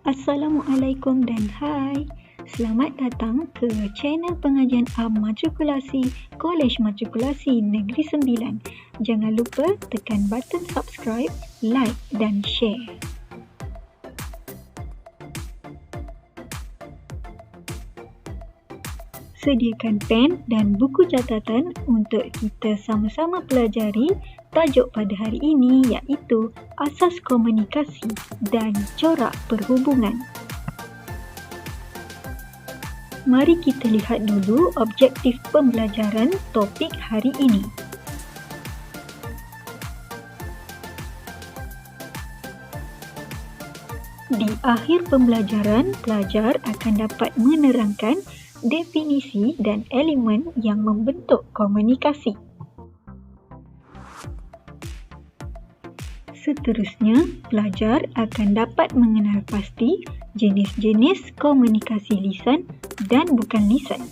Assalamualaikum dan hai. Selamat datang ke channel pengajian matrikulasi Kolej Matrikulasi Negeri Sembilan. Jangan lupa tekan button subscribe, like dan share. Sediakan pen dan buku catatan untuk kita sama-sama pelajari tajuk pada hari ini iaitu Asas Komunikasi dan Corak Perhubungan. Mari kita lihat dulu objektif pembelajaran topik hari ini. Di akhir pembelajaran, pelajar akan dapat menerangkan definisi dan elemen yang membentuk komunikasi. Seterusnya, pelajar akan dapat mengenal pasti jenis-jenis komunikasi lisan dan bukan lisan.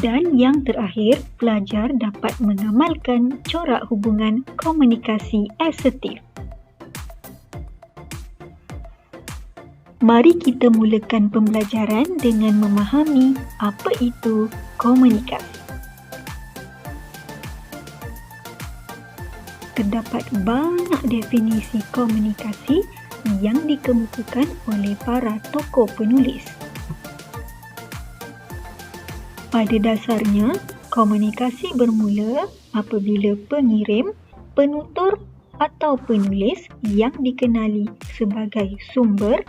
Dan yang terakhir, pelajar dapat mengamalkan corak hubungan komunikasi asertif. Mari kita mulakan pembelajaran dengan memahami apa itu komunikasi. Terdapat banyak definisi komunikasi yang dikemukakan oleh para tokoh penulis. Pada dasarnya, komunikasi bermula apabila pengirim, penutur atau penulis yang dikenali sebagai sumber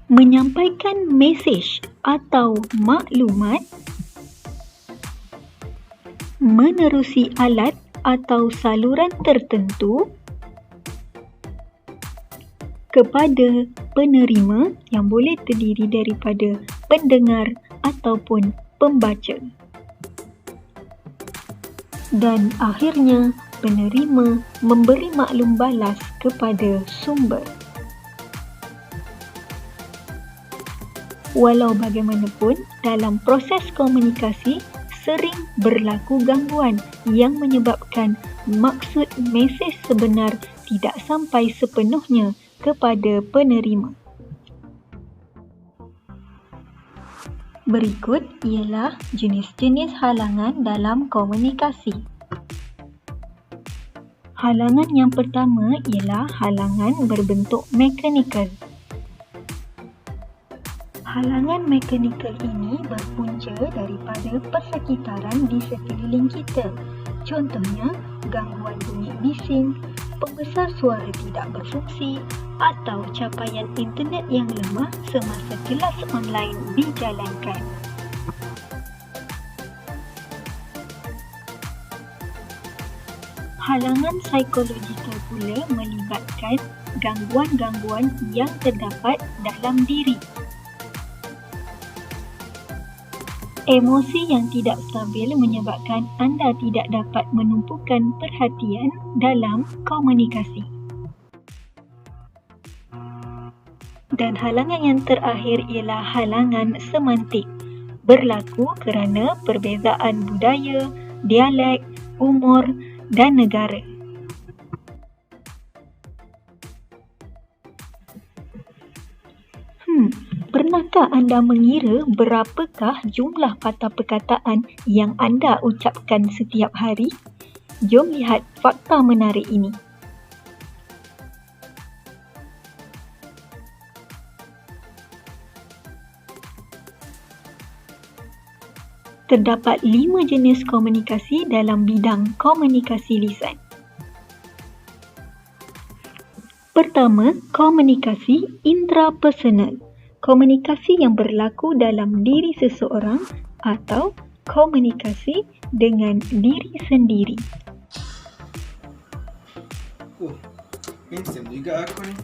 menyampaikan mesej atau maklumat menerusi alat atau saluran tertentu kepada penerima yang boleh terdiri daripada pendengar ataupun pembaca. Dan akhirnya penerima memberi maklum balas kepada sumber. Walau bagaimanapun, dalam proses komunikasi sering berlaku gangguan yang menyebabkan maksud mesej sebenar tidak sampai sepenuhnya kepada penerima. Berikut ialah jenis-jenis halangan dalam komunikasi. Halangan yang pertama ialah halangan berbentuk mekanikal. Halangan mekanikal ini berpunca daripada persekitaran di sekeliling kita. Contohnya, gangguan bunyi bising, pembesar suara tidak berfungsi atau capaian internet yang lemah semasa kelas online dijalankan. Halangan psikologikal pula melibatkan gangguan-gangguan yang terdapat dalam diri. Emosi yang tidak stabil menyebabkan anda tidak dapat menumpukan perhatian dalam komunikasi. Dan halangan yang terakhir ialah halangan semantik. Berlaku kerana perbezaan budaya, dialek, umur dan negara. Pernahkah anda mengira berapakah jumlah patah perkataan yang anda ucapkan setiap hari? Jom lihat fakta menarik ini. Terdapat 5 jenis komunikasi dalam bidang komunikasi lisan. Pertama, komunikasi intrapersonal. Komunikasi yang berlaku dalam diri seseorang atau komunikasi dengan diri sendiri. Instant juga aku ni.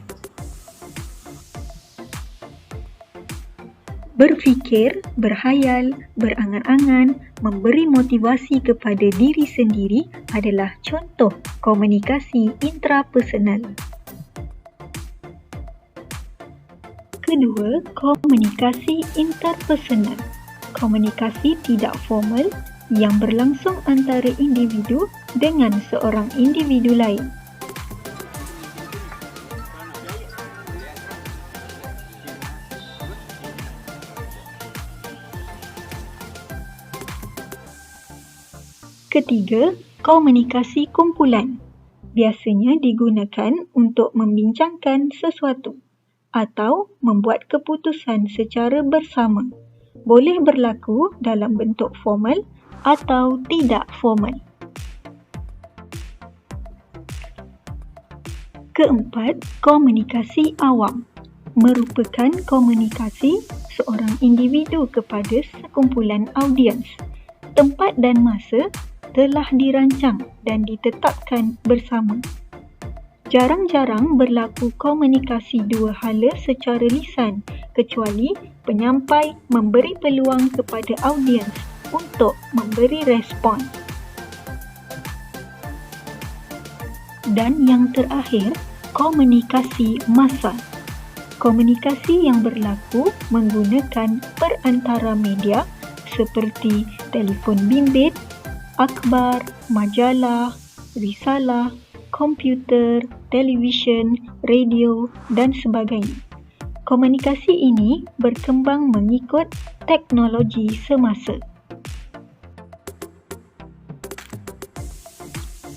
Berfikir, berhayal, berangan-angan, memberi motivasi kepada diri sendiri adalah contoh komunikasi intrapersonal. Kedua, komunikasi interpersonal. komunikasi tidak formal yang berlangsung antara individu dengan seorang individu lain. Ketiga, komunikasi kumpulan. Biasanya digunakan untuk membincangkan sesuatu atau membuat keputusan secara bersama. Boleh berlaku dalam bentuk formal atau tidak formal. Keempat, komunikasi awam. Merupakan komunikasi seorang individu kepada sekumpulan audiens. Tempat dan masa telah dirancang dan ditetapkan bersama. Jarang-jarang berlaku komunikasi dua hala secara lisan kecuali penyampai memberi peluang kepada audiens untuk memberi respon. Dan yang terakhir, komunikasi massal. Komunikasi yang berlaku menggunakan perantara media seperti telefon bimbit, akhbar, majalah, risalah, komputer, televisyen, radio dan sebagainya. Komunikasi ini berkembang mengikut teknologi semasa.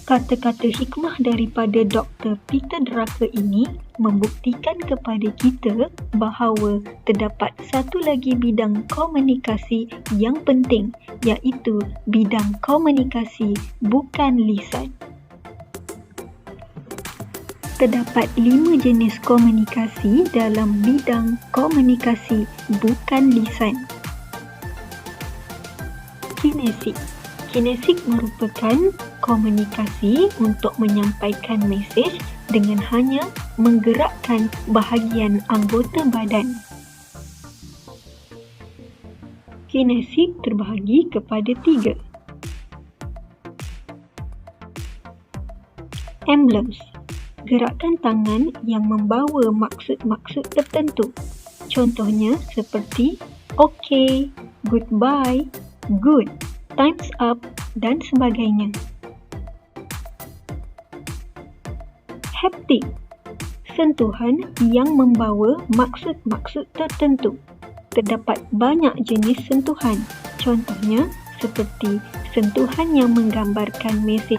Kata-kata hikmah daripada Dr. Peter Drucker ini membuktikan kepada kita bahawa terdapat satu lagi bidang komunikasi yang penting, iaitu bidang komunikasi bukan lisan. Terdapat 5 jenis komunikasi dalam bidang komunikasi bukan lisan. Kinesik. Kinesik merupakan komunikasi untuk menyampaikan mesej dengan hanya menggerakkan bahagian anggota badan. Kinesik terbahagi kepada 3. Emblems. Gerakan tangan yang membawa maksud-maksud tertentu. Contohnya seperti okay, goodbye, good, time's up dan sebagainya. Haptik. Sentuhan yang membawa maksud-maksud tertentu. Terdapat banyak jenis sentuhan. Contohnya seperti sentuhan yang menggambarkan mesej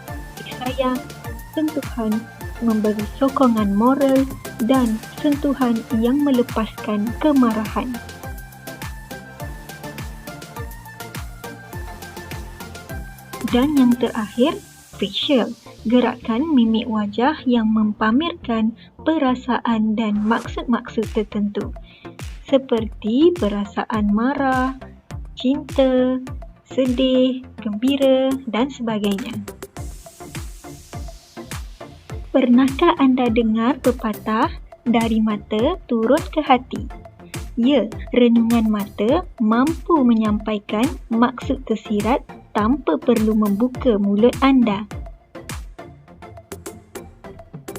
sayang, sentuhan memberi sokongan moral dan sentuhan yang melepaskan kemarahan. Dan yang terakhir, facial, gerakan mimik wajah yang mempamerkan perasaan dan maksud-maksud tertentu seperti perasaan marah, cinta, sedih, gembira dan sebagainya. Pernahkah anda dengar pepatah dari mata turun ke hati? Ya, renungan mata mampu menyampaikan maksud tersirat tanpa perlu membuka mulut anda.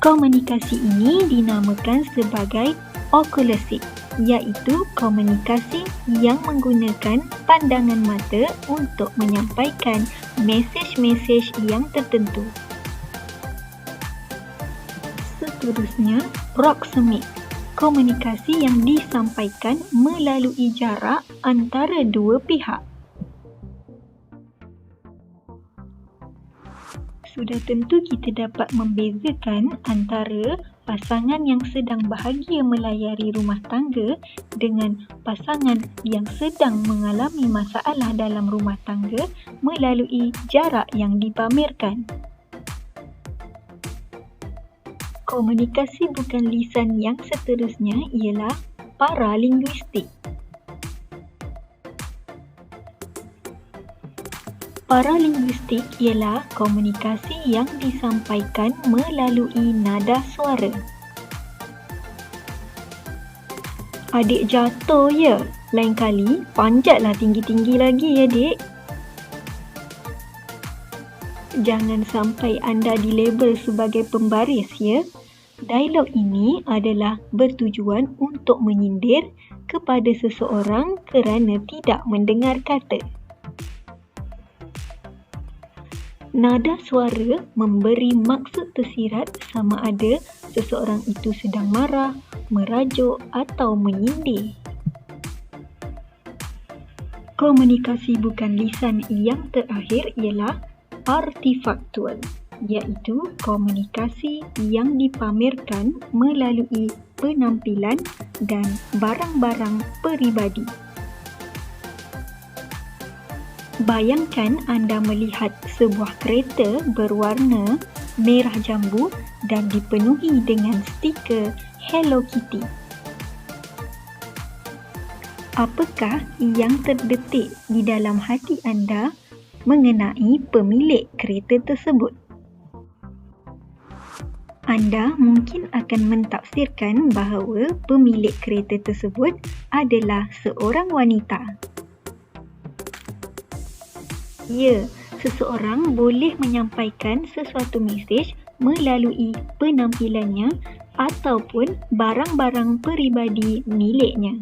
Komunikasi ini dinamakan sebagai okulasi, iaitu komunikasi yang menggunakan pandangan mata untuk menyampaikan mesej-mesej yang tertentu. Seterusnya, proxemic, komunikasi yang disampaikan melalui jarak antara dua pihak. Sudah tentu kita dapat membezakan antara pasangan yang sedang bahagia melayari rumah tangga dengan pasangan yang sedang mengalami masalah dalam rumah tangga melalui jarak yang dipamerkan. Komunikasi bukan lisan yang seterusnya ialah paralinguistik. Paralinguistik ialah komunikasi yang disampaikan melalui nada suara. Adik jatuh ya? Lain kali panjatlah tinggi-tinggi lagi ya, Dik. Jangan sampai anda dilabel sebagai pembaris ya. Dialog ini adalah bertujuan untuk menyindir kepada seseorang kerana tidak mendengar kata. Nada suara memberi maksud tersirat sama ada seseorang itu sedang marah, merajuk atau menyindir. Komunikasi bukan lisan yang terakhir ialah artifaktual, iaitu komunikasi yang dipamerkan melalui penampilan dan barang-barang peribadi. Bayangkan anda melihat sebuah kereta berwarna merah jambu dan dipenuhi dengan stiker Hello Kitty. Apakah yang terdetik di dalam hati anda mengenai pemilik kereta tersebut? Anda mungkin akan mentafsirkan bahawa pemilik kereta tersebut adalah seorang wanita. Ya, seseorang boleh menyampaikan sesuatu mesej melalui penampilannya ataupun barang-barang peribadi miliknya.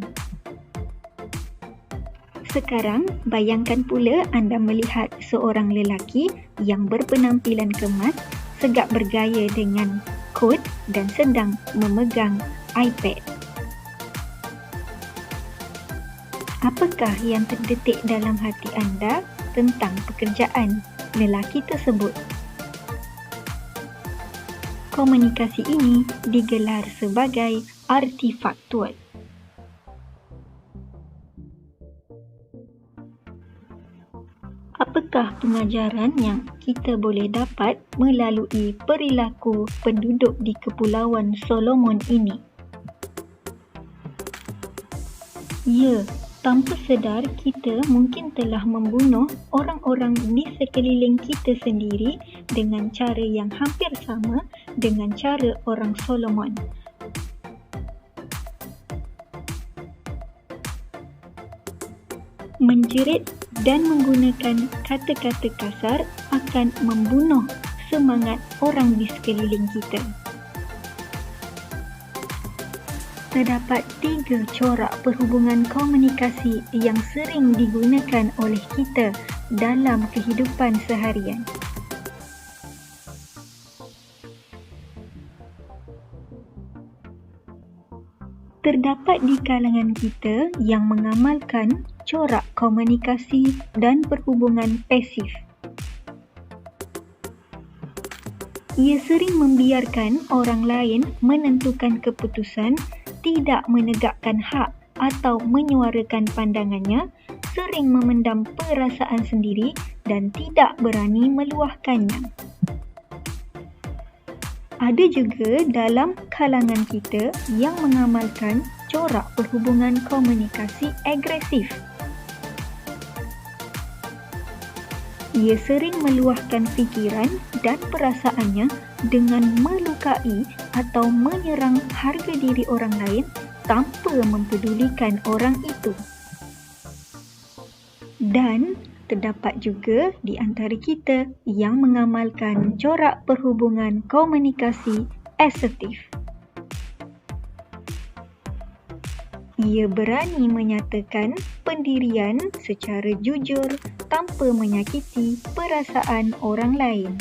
Sekarang, bayangkan pula anda melihat seorang lelaki yang berpenampilan kemas, segak bergaya dengan kot dan sedang memegang iPad. Apakah yang terdetik dalam hati anda tentang pekerjaan lelaki tersebut? Komunikasi ini digelar sebagai artifaktual. Apakah pengajaran yang kita boleh dapat melalui perilaku penduduk di Kepulauan Solomon ini? Ya, tanpa sedar kita mungkin telah membunuh orang-orang di sekeliling kita sendiri dengan cara yang hampir sama dengan cara orang Solomon. Menjerit dan menggunakan kata-kata kasar akan membunuh semangat orang di sekeliling kita. Terdapat 3 corak perhubungan komunikasi yang sering digunakan oleh kita dalam kehidupan seharian. Terdapat di kalangan kita yang mengamalkan corak komunikasi dan perhubungan pasif. Ia sering membiarkan orang lain menentukan keputusan, tidak menegakkan hak atau menyuarakan pandangannya, sering memendam perasaan sendiri dan tidak berani meluahkannya. Ada juga dalam kalangan kita yang mengamalkan corak perhubungan komunikasi agresif. Ia sering meluahkan fikiran dan perasaannya dengan melukai atau menyerang harga diri orang lain tanpa mempedulikan orang itu. Dan terdapat juga di antara kita yang mengamalkan corak perhubungan komunikasi asertif. Ia berani menyatakan pendirian secara jujur tanpa menyakiti perasaan orang lain.